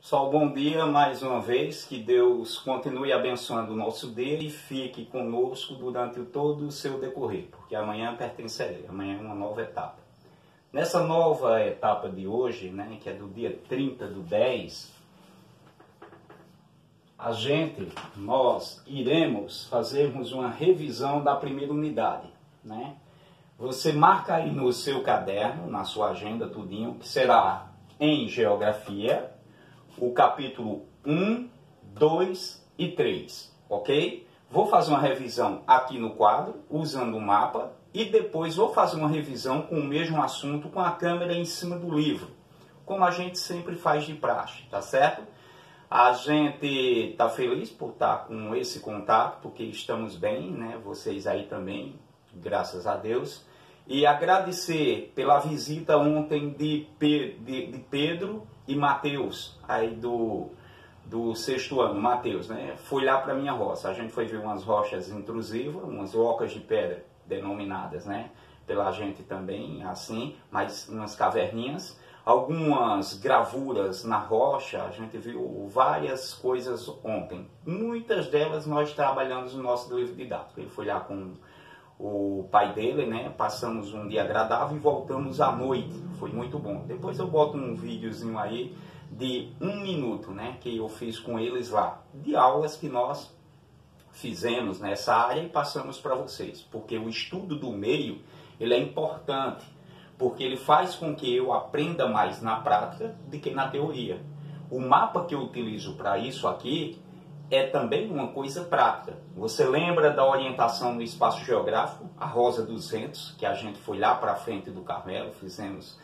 Pessoal, bom dia mais uma vez, que Deus continue abençoando o nosso dia e fique conosco durante todo o seu decorrer, porque amanhã pertence a Ele, amanhã é uma nova etapa. Nessa nova etapa de hoje, que é do dia 30/10, nós iremos fazermos uma revisão da primeira unidade, Você marca aí no seu caderno, na sua agenda, tudinho, que será em Geografia, o capítulo 1, 2 e 3, ok? Vou fazer uma revisão aqui no quadro, usando o mapa, e depois vou fazer uma revisão com o mesmo assunto, com a câmera em cima do livro, como a gente sempre faz de praxe, tá certo? A gente está feliz por estar com esse contato, porque estamos bem, Vocês aí também, graças a Deus. E agradecer pela visita ontem de Pedro e Mateus, aí do sexto ano, Mateus, Foi lá para minha roça. A gente foi ver umas rochas intrusivas, umas ocas de pedra denominadas, Pela gente também, assim, mas umas caverninhas. Algumas gravuras na rocha, a gente viu várias coisas ontem. Muitas delas nós trabalhamos no nosso livro didático. Ele foi lá com o pai dele, Passamos um dia agradável e voltamos à noite. Foi muito bom. Depois eu boto um videozinho aí de 1 minuto, Que eu fiz com eles lá. De aulas que nós fizemos nessa área e passamos para vocês. Porque o estudo do meio, ele é importante. Porque ele faz com que eu aprenda mais na prática do que na teoria. O mapa que eu utilizo para isso aqui é também uma coisa prática. Você lembra da orientação no espaço geográfico, a Rosa dos Ventos, que a gente foi lá para a frente do Carmelo, fizemos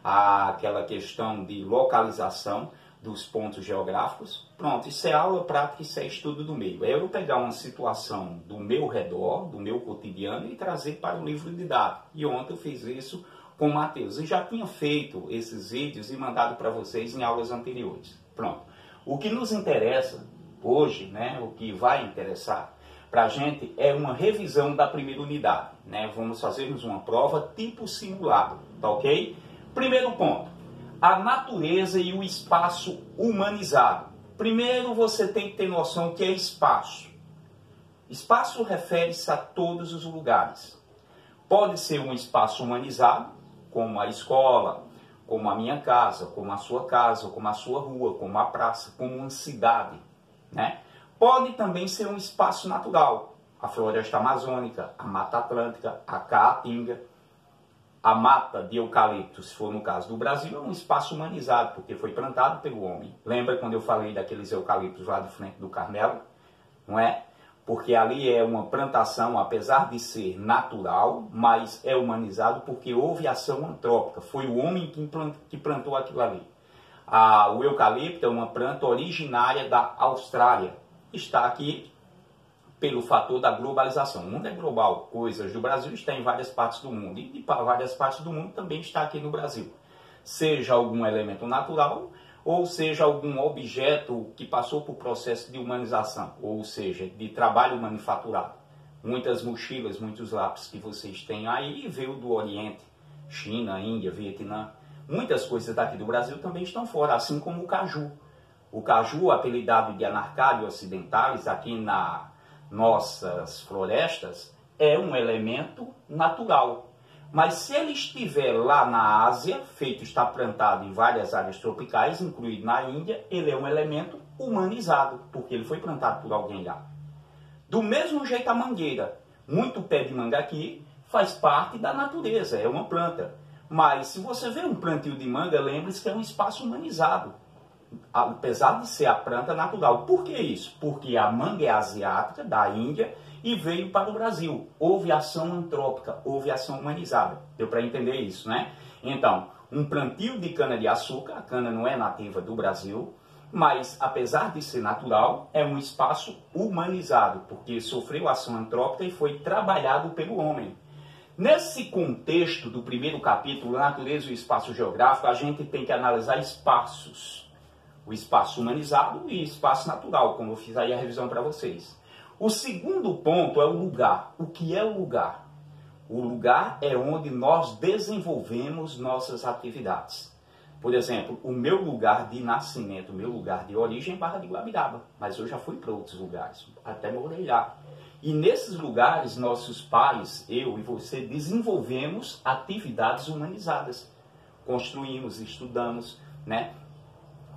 aquela questão de localização dos pontos geográficos. Pronto, isso é aula prática, isso é estudo do meio. É eu pegar uma situação do meu redor, do meu cotidiano e trazer para o livro didático. E ontem eu fiz isso com o Mateus. E já tinha feito esses vídeos e mandado para vocês em aulas anteriores. Pronto. O que nos interessa hoje, o que vai interessar para a gente é uma revisão da primeira unidade. Vamos fazermos uma prova tipo simulado, tá ok? Primeiro ponto, a natureza e o espaço humanizado. Primeiro você tem que ter noção que é espaço. Espaço refere-se a todos os lugares. Pode ser um espaço humanizado, como a escola, como a minha casa, como a sua rua, como a praça, como uma cidade. Pode também ser um espaço natural, a floresta amazônica, a mata atlântica, a caatinga, a mata de eucalipto, se for no caso do Brasil, é um espaço humanizado, porque foi plantado pelo homem. Lembra quando eu falei daqueles eucaliptos lá de frente do Carmelo? Não é? Porque ali é uma plantação, apesar de ser natural, mas é humanizado porque houve ação antrópica, foi o homem que plantou aquilo ali. O eucalipto é uma planta originária da Austrália. Está aqui pelo fator da globalização. O mundo é global. Coisas do Brasil estão em várias partes do mundo. E para várias partes do mundo também está aqui no Brasil. Seja algum elemento natural, ou seja algum objeto que passou por processo de humanização, ou seja, de trabalho manufaturado. Muitas mochilas, muitos lápis que vocês têm aí veio do Oriente, China, Índia, Vietnã. Muitas coisas daqui do Brasil também estão fora, assim como o caju. O caju, apelidado de Anarcário occidentalis, aqui nas nossas florestas, é um elemento natural. Mas se ele estiver lá na Ásia, está plantado em várias áreas tropicais, incluído na Índia, ele é um elemento humanizado, porque ele foi plantado por alguém lá. Do mesmo jeito a mangueira. Muito pé de manga aqui faz parte da natureza, é uma planta. Mas se você vê um plantio de manga, lembre-se que é um espaço humanizado, apesar de ser a planta natural. Por que isso? Porque a manga é asiática, da Índia, e veio para o Brasil. Houve ação antrópica, houve ação humanizada. Deu para entender isso, Então, um plantio de cana-de-açúcar, a cana não é nativa do Brasil, mas apesar de ser natural, é um espaço humanizado, porque sofreu ação antrópica e foi trabalhado pelo homem. Nesse contexto do primeiro capítulo, Natureza e o Espaço Geográfico, a gente tem que analisar espaços. O espaço humanizado e o espaço natural, como eu fiz aí a revisão para vocês. O segundo ponto é o lugar. O que é o lugar? O lugar é onde nós desenvolvemos nossas atividades. Por exemplo, o meu lugar de nascimento, o meu lugar de origem é Barra de Guabiraba, mas eu já fui para outros lugares, até morei lá. E nesses lugares, nossos pais, eu e você, desenvolvemos atividades humanizadas. Construímos, estudamos, né?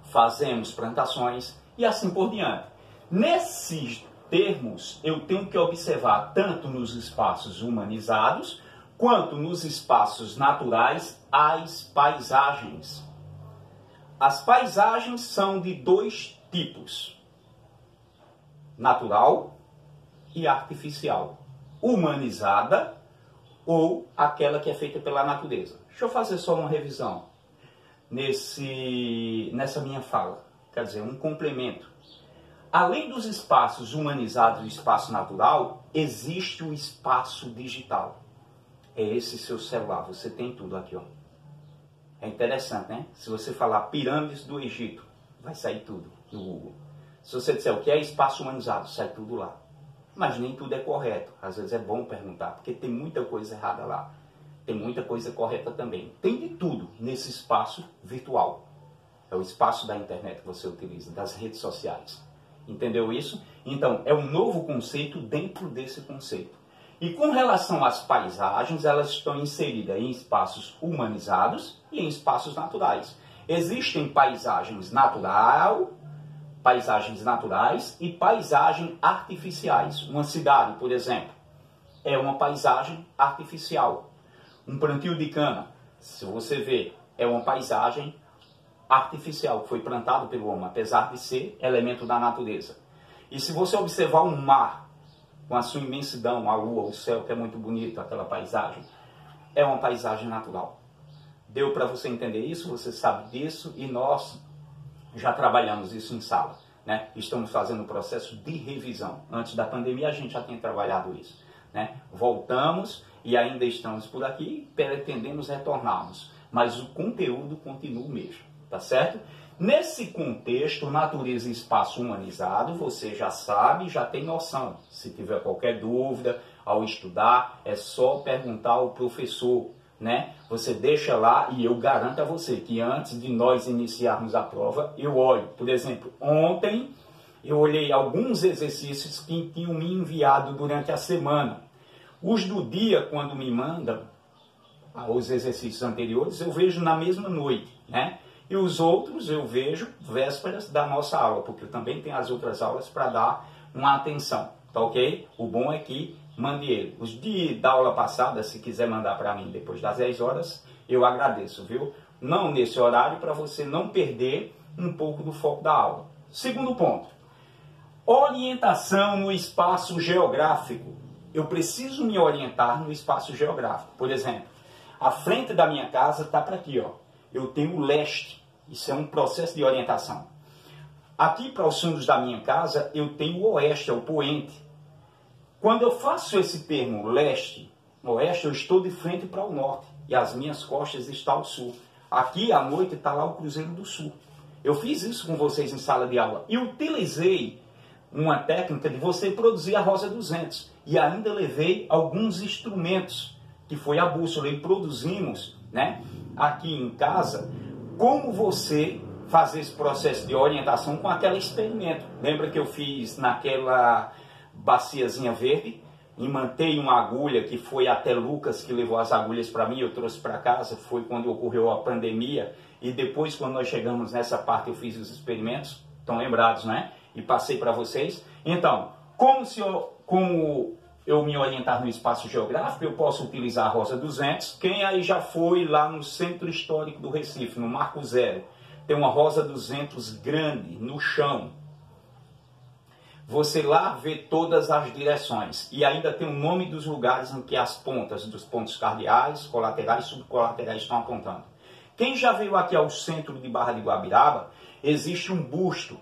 Fazemos plantações e assim por diante. Nesses termos, eu tenho que observar tanto nos espaços humanizados, quanto nos espaços naturais, as paisagens. As paisagens são de dois tipos: natural e artificial. Humanizada ou aquela que é feita pela natureza. Deixa eu fazer só uma revisão nessa minha fala. Quer dizer, um complemento. Além dos espaços humanizados e espaço natural, existe o espaço digital. É esse seu celular, você tem tudo aqui, ó. É interessante, né? Se você falar pirâmides do Egito, vai sair tudo no Google. Se você disser o que é espaço humanizado, sai tudo lá. Mas nem tudo é correto. Às vezes é bom perguntar, porque tem muita coisa errada lá. Tem muita coisa correta também. Tem de tudo nesse espaço virtual. É o espaço da internet que você utiliza, das redes sociais. Entendeu isso? Então, é um novo conceito dentro desse conceito. E com relação às paisagens, elas estão inseridas em espaços humanizados e em espaços naturais. Existem paisagens naturais e paisagens artificiais. Uma cidade, por exemplo, é uma paisagem artificial. Um plantio de cana, se você ver, é uma paisagem artificial que foi plantado pelo homem, apesar de ser elemento da natureza. E se você observar um mar, com a sua imensidão, a lua, o céu, que é muito bonito, aquela paisagem, é uma paisagem natural. Deu para você entender isso? Você sabe disso? E nós já trabalhamos isso em sala, né? Estamos fazendo um processo de revisão. Antes da pandemia a gente já tinha trabalhado isso, né? Voltamos e ainda estamos por aqui, pretendemos retornarmos, mas o conteúdo continua o mesmo, tá certo? Nesse contexto, natureza e espaço humanizado, você já sabe, já tem noção. Se tiver qualquer dúvida ao estudar, é só perguntar ao professor, né? Você deixa lá e eu garanto a você que antes de nós iniciarmos a prova, eu olho. Por exemplo, ontem eu olhei alguns exercícios que tinham me enviado durante a semana. Os do dia, quando me mandam os exercícios anteriores, eu vejo na mesma noite, né? E os outros eu vejo vésperas da nossa aula, porque eu também tenho as outras aulas para dar uma atenção, tá ok? O bom é que mande ele. Os da aula passada, se quiser mandar para mim depois das 10 horas, eu agradeço, viu? Não nesse horário, para você não perder um pouco do foco da aula. Segundo ponto, orientação no espaço geográfico. Eu preciso me orientar no espaço geográfico. Por exemplo, a frente da minha casa está para aqui, ó. Eu tenho o leste. Isso é um processo de orientação. Aqui para os fundos da minha casa, eu tenho o oeste, é o poente. Quando eu faço esse termo leste, oeste, eu estou de frente para o norte. E as minhas costas estão ao sul. Aqui à noite está lá o Cruzeiro do Sul. Eu fiz isso com vocês em sala de aula. E utilizei uma técnica de você produzir a Rosa 200. E ainda levei alguns instrumentos, que foi a bússola. E produzimos, né, aqui em casa, como você fazer esse processo de orientação com aquele experimento. Lembra que eu fiz naquela baciazinha verde? Imantei uma agulha que foi até Lucas, que levou as agulhas para mim, eu trouxe para casa, foi quando ocorreu a pandemia. E depois, quando nós chegamos nessa parte, eu fiz os experimentos. Estão lembrados, né? E passei para vocês. Então, como eu me orientar no espaço geográfico, eu posso utilizar a Rosa 200. Quem aí já foi lá no Centro Histórico do Recife, no Marco Zero, tem uma Rosa 200 grande no chão. Você lá vê todas as direções e ainda tem o nome dos lugares em que as pontas dos pontos cardeais, colaterais e subcolaterais estão apontando. Quem já veio aqui ao centro de Barra de Guabiraba, existe um busto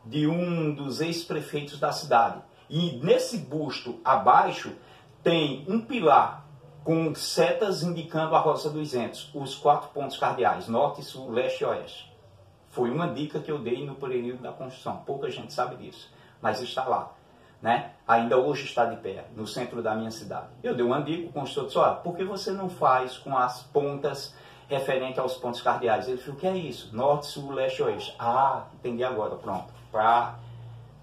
de um dos ex-prefeitos da cidade. E nesse busto abaixo tem um pilar com setas indicando a Rosa 200, os 4 pontos cardeais, norte, sul, leste e oeste. Foi uma dica que eu dei no período da construção. Pouca gente sabe disso, mas está lá, né? Ainda hoje está de pé, no centro da minha cidade. Eu dei uma dica, o construtor disse, olha, por que você não faz com as pontas referente aos pontos cardeais. Ele falou, o que é isso? Norte, sul, leste, oeste. Ah, entendi agora, pronto. Para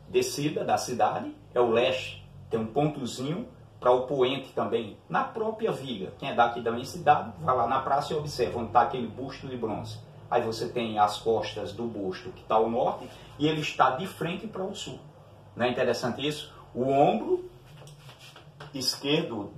descida da cidade é o leste, tem um pontozinho para o poente também, na própria viga. Quem é daqui da minha cidade, vai lá na praça e observa onde está aquele busto de bronze. Aí você tem as costas do busto que está ao norte e ele está de frente para o sul. Não é interessante isso? O ombro esquerdo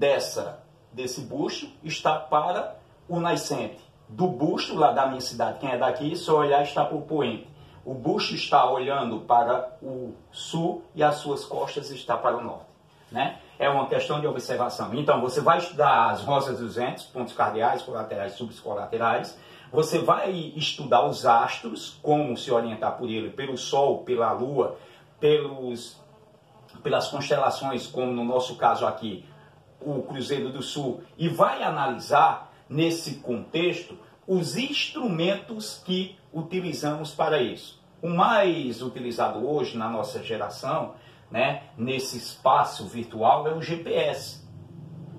desse busto está para o nascente. Do busto lá da minha cidade, quem é daqui, só olhar está para o poente. O busto está olhando para o sul e as suas costas estão para o norte. Né? É uma questão de observação. Então, você vai estudar as rosas dos ventos, pontos cardeais, colaterais, subcolaterais. Você vai estudar os astros, como se orientar por ele, pelo Sol, pela Lua, pelas constelações, como no nosso caso aqui, o Cruzeiro do Sul. E vai analisar, nesse contexto, os instrumentos que utilizamos para isso. O mais utilizado hoje na nossa geração, né, nesse espaço virtual, é o GPS.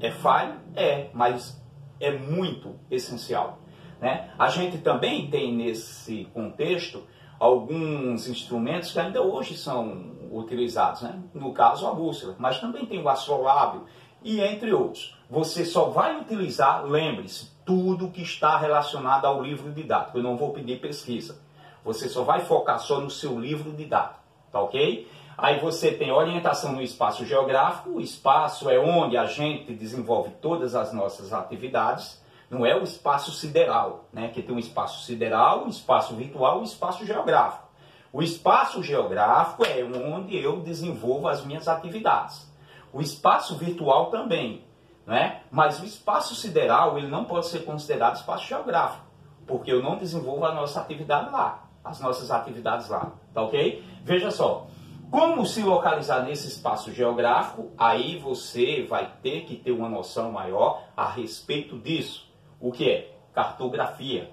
É falho? É, mas é muito essencial. Né? A gente também tem nesse contexto alguns instrumentos que ainda hoje são utilizados. Né? No caso, a bússola, mas também tem o astrolábio e entre outros. Você só vai utilizar, lembre-se, tudo que está relacionado ao livro didático. Eu não vou pedir pesquisa. Você só vai focar só no seu livro didático, tá ok? Aí você tem orientação no espaço geográfico. O espaço é onde a gente desenvolve todas as nossas atividades. Não é o espaço sideral, né? Que tem um espaço sideral, um espaço virtual e um espaço geográfico. O espaço geográfico é onde eu desenvolvo as minhas atividades. O espaço virtual também, né? Mas o espaço sideral ele não pode ser considerado espaço geográfico, porque eu não desenvolvo a nossa atividade lá, as nossas atividades lá, tá ok? Veja só, como se localizar nesse espaço geográfico, aí você vai ter que ter uma noção maior a respeito disso. O que é? Cartografia.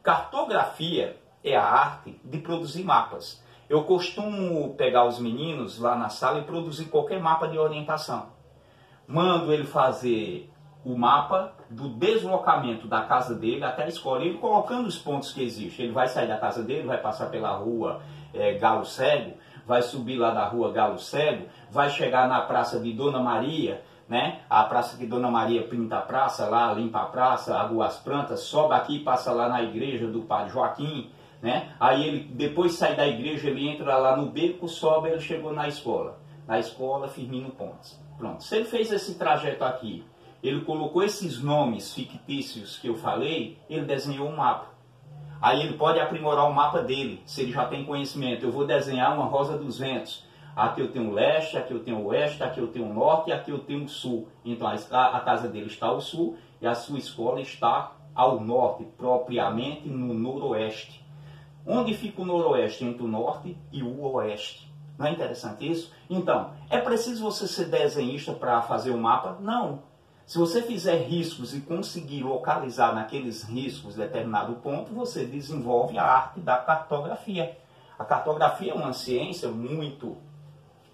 Cartografia é a arte de produzir mapas. Eu costumo pegar os meninos lá na sala e produzir qualquer mapa de orientação. Mando ele fazer o mapa do deslocamento da casa dele até a escola, ele colocando os pontos que existem. Ele vai sair da casa dele, vai passar pela rua Galo Cego, vai subir lá da rua Galo Cego, vai chegar na praça de Dona Maria, né? A praça que Dona Maria pinta a praça, lá limpa a praça, agua as plantas, sobe aqui e passa lá na igreja do Padre Joaquim, né? Aí ele depois sai da igreja, ele entra lá no beco, sobe, ele chegou na escola. Na escola, Firmino Pontes. Pronto. Se ele fez esse trajeto aqui, ele colocou esses nomes fictícios que eu falei, ele desenhou um mapa. Aí ele pode aprimorar o mapa dele, se ele já tem conhecimento. Eu vou desenhar uma rosa dos ventos. Aqui eu tenho o leste, aqui eu tenho o oeste, aqui eu tenho o norte e aqui eu tenho o sul. Então a casa dele está ao sul e a sua escola está ao norte, propriamente no noroeste. Onde fica o noroeste? Entre o norte e o oeste. Não é interessante isso? Então, é preciso você ser desenhista para fazer o mapa? Não. Se você fizer riscos e conseguir localizar naqueles riscos determinado ponto, você desenvolve a arte da cartografia. A cartografia é uma ciência muito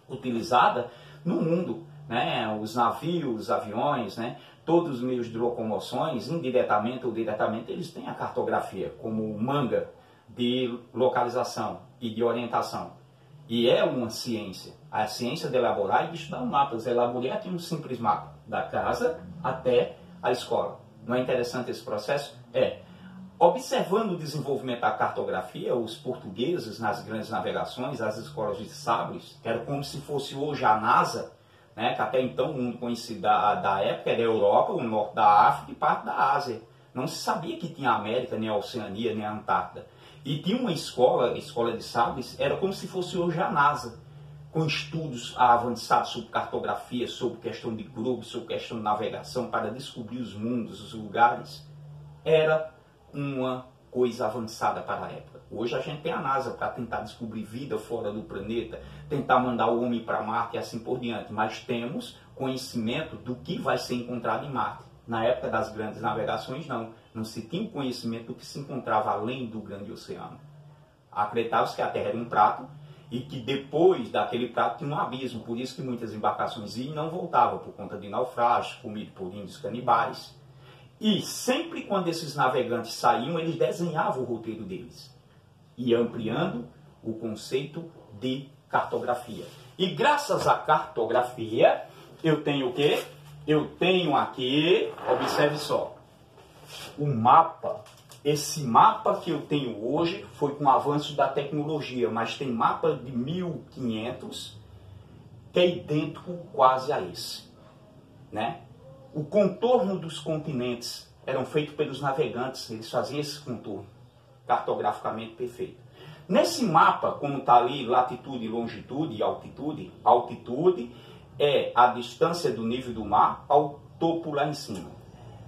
utilizada no mundo, né? Os navios, os aviões, né? Todos os meios de locomoções, indiretamente ou diretamente, eles têm a cartografia como manga de localização e de orientação. E é uma ciência, a ciência de elaborar e de estudar mapas. Elaborei aqui um simples mapa, da casa até a escola. Não é interessante esse processo? É. Observando o desenvolvimento da cartografia, os portugueses nas grandes navegações, as escolas de sabres, que era como se fosse hoje a NASA, né, que até então o mundo conhecido da época era a Europa, o norte da África e parte da Ásia. Não se sabia que tinha a América, nem a Oceania, nem a Antártida. E tinha uma escola, a escola de sabres, era como se fosse hoje a NASA, com estudos avançados sobre cartografia, sobre questão de globo, sobre questão de navegação, para descobrir os mundos, os lugares. Era uma coisa avançada para a época. Hoje a gente tem a NASA para tentar descobrir vida fora do planeta, tentar mandar o homem para Marte e assim por diante, mas temos conhecimento do que vai ser encontrado em Marte. Na época das grandes navegações, não se tinha conhecimento do que se encontrava além do grande oceano. Acreditava-se que a Terra era um prato e que depois daquele prato tinha um abismo, por isso que muitas embarcações iam e não voltavam, por conta de naufrágios, comido por índios canibais. E sempre quando esses navegantes saíam, eles desenhavam o roteiro deles. E ampliando o conceito de cartografia. E graças à cartografia, eu tenho o quê? Eu tenho aqui, observe só, o mapa. Esse mapa que eu tenho hoje foi com o avanço da tecnologia, mas tem mapa de 1500 que é idêntico quase a esse, né? O contorno dos continentes eram feitos pelos navegantes, eles faziam esse contorno cartograficamente perfeito. Nesse mapa, como está ali latitude, longitude e altitude, altitude é a distância do nível do mar ao topo lá em cima.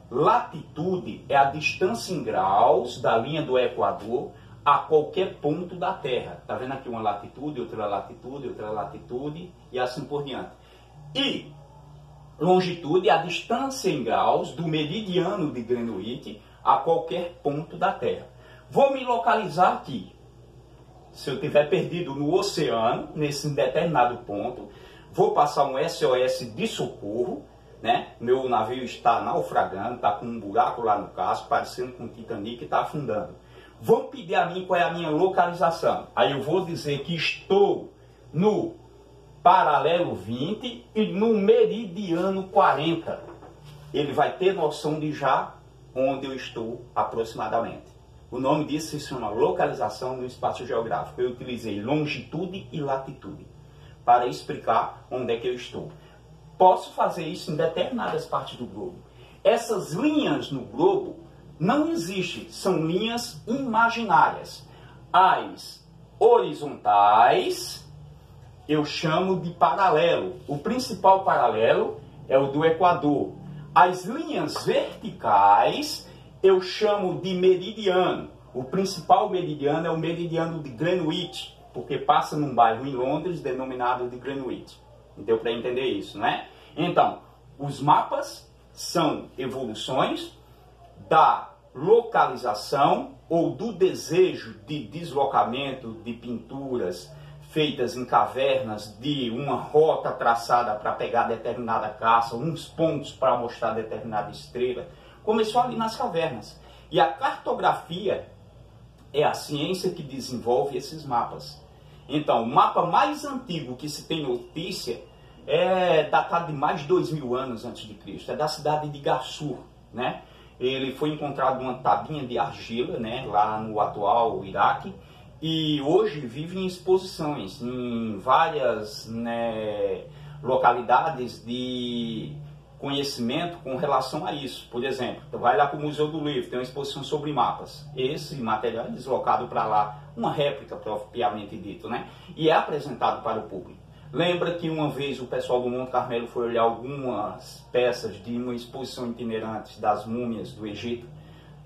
Latitude é a distância em graus da linha do Equador a qualquer ponto da Terra. Está vendo aqui uma latitude, outra latitude e assim por diante. E longitude é a distância em graus do meridiano de Greenwich a qualquer ponto da Terra. Vou me localizar aqui. Se eu estiver perdido no oceano, nesse determinado ponto, vou passar um SOS de socorro, né? Meu navio está naufragando, está com um buraco lá no casco, parecendo com um Titanic, está afundando. Vão pedir a mim qual é a minha localização. Aí eu vou dizer que estou no paralelo 20 e no meridiano 40. Ele vai ter noção de já onde eu estou aproximadamente. O nome disso se chama localização no espaço geográfico. Eu utilizei longitude e latitude para explicar onde é que eu estou. Posso fazer isso em determinadas partes do globo. Essas linhas no globo não existem, são linhas imaginárias. As horizontais eu chamo de paralelo. O principal paralelo é o do Equador. As linhas verticais eu chamo de meridiano. O principal meridiano é o meridiano de Greenwich, porque passa num bairro em Londres denominado de Greenwich. Deu para entender isso, né? Então, os mapas são evoluções da localização ou do desejo de deslocamento de pinturas feitas em cavernas, de uma rota traçada para pegar determinada caça, uns pontos para mostrar determinada estrela. Começou ali nas cavernas. E a cartografia é a ciência que desenvolve esses mapas. Então, o mapa mais antigo que se tem notícia é datado de mais de 2000 anos antes de Cristo. É da cidade de Gassur, né? Ele foi encontrado numa tabinha de argila, né, lá no atual Iraque, e hoje vive em exposições em várias, né, localidades de conhecimento com relação a isso. Por exemplo, vai lá para o Museu do Livro, tem uma exposição sobre mapas. Esse material é deslocado para lá, uma réplica propriamente dito, né? E é apresentado para o público. Lembra que uma vez o pessoal do Monte Carmelo foi olhar algumas peças de uma exposição itinerante das múmias do Egito,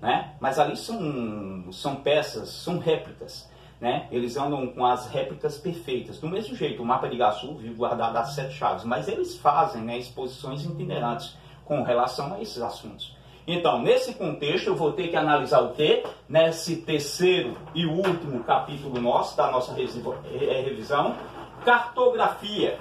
né? Mas ali são peças, são réplicas, né? Eles andam com as réplicas perfeitas. Do mesmo jeito, o mapa de Gassur vive guardado às 7 chaves, mas eles fazem, né, exposições itinerantes com relação a esses assuntos. Então, nesse contexto, eu vou ter que analisar o quê? Nesse terceiro e último capítulo nosso, da nossa revisão, cartografia,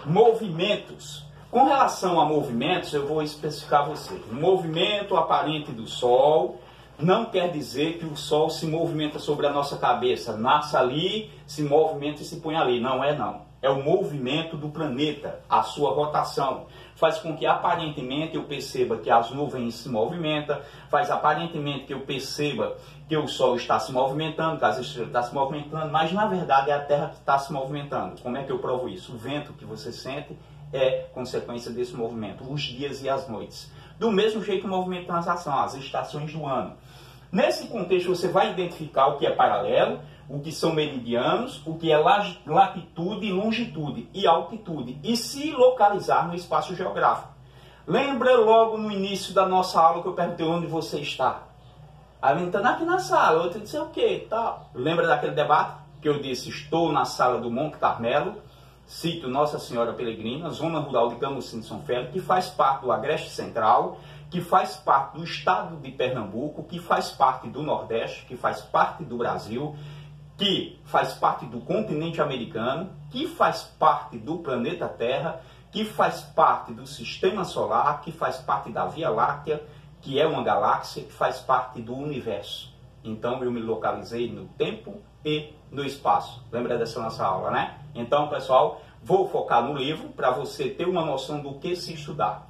movimentos. Com relação a movimentos, eu vou especificar a você. O movimento aparente do Sol não quer dizer que o Sol se movimenta sobre a nossa cabeça, nasce ali, se movimenta e se põe ali. Não é não. É o movimento do planeta, a sua rotação. Faz com que aparentemente eu perceba que as nuvens se movimentam, faz aparentemente que eu perceba que o Sol está se movimentando, que as estrelas estão se movimentando, mas na verdade é a Terra que está se movimentando. Como é que eu provo isso? O vento que você sente é consequência desse movimento, os dias e as noites. Do mesmo jeito o movimento de transação, as estações do ano. Nesse contexto você vai identificar o que é paralelo, o que são meridianos, o que é latitude, longitude e altitude, e se localizar no espaço geográfico. Lembra logo no início da nossa aula que eu perguntei onde você está? Aí ele está aqui na sala, outro disse o quê? Tá. Lembra daquele debate que eu disse, estou na sala do Monte Carmelo, sítio Nossa Senhora Peregrina, zona rural de Camusim de São Félix, que faz parte do Agreste Central, que faz parte do estado de Pernambuco, que faz parte do Nordeste, que faz parte do Brasil, que faz parte do continente americano, que faz parte do planeta Terra, que faz parte do sistema solar, que faz parte da Via Láctea, que é uma galáxia que faz parte do universo. Então eu me localizei no tempo e no espaço. Lembra dessa nossa aula, né? Então, pessoal, vou focar no livro para você ter uma noção do que se estudar.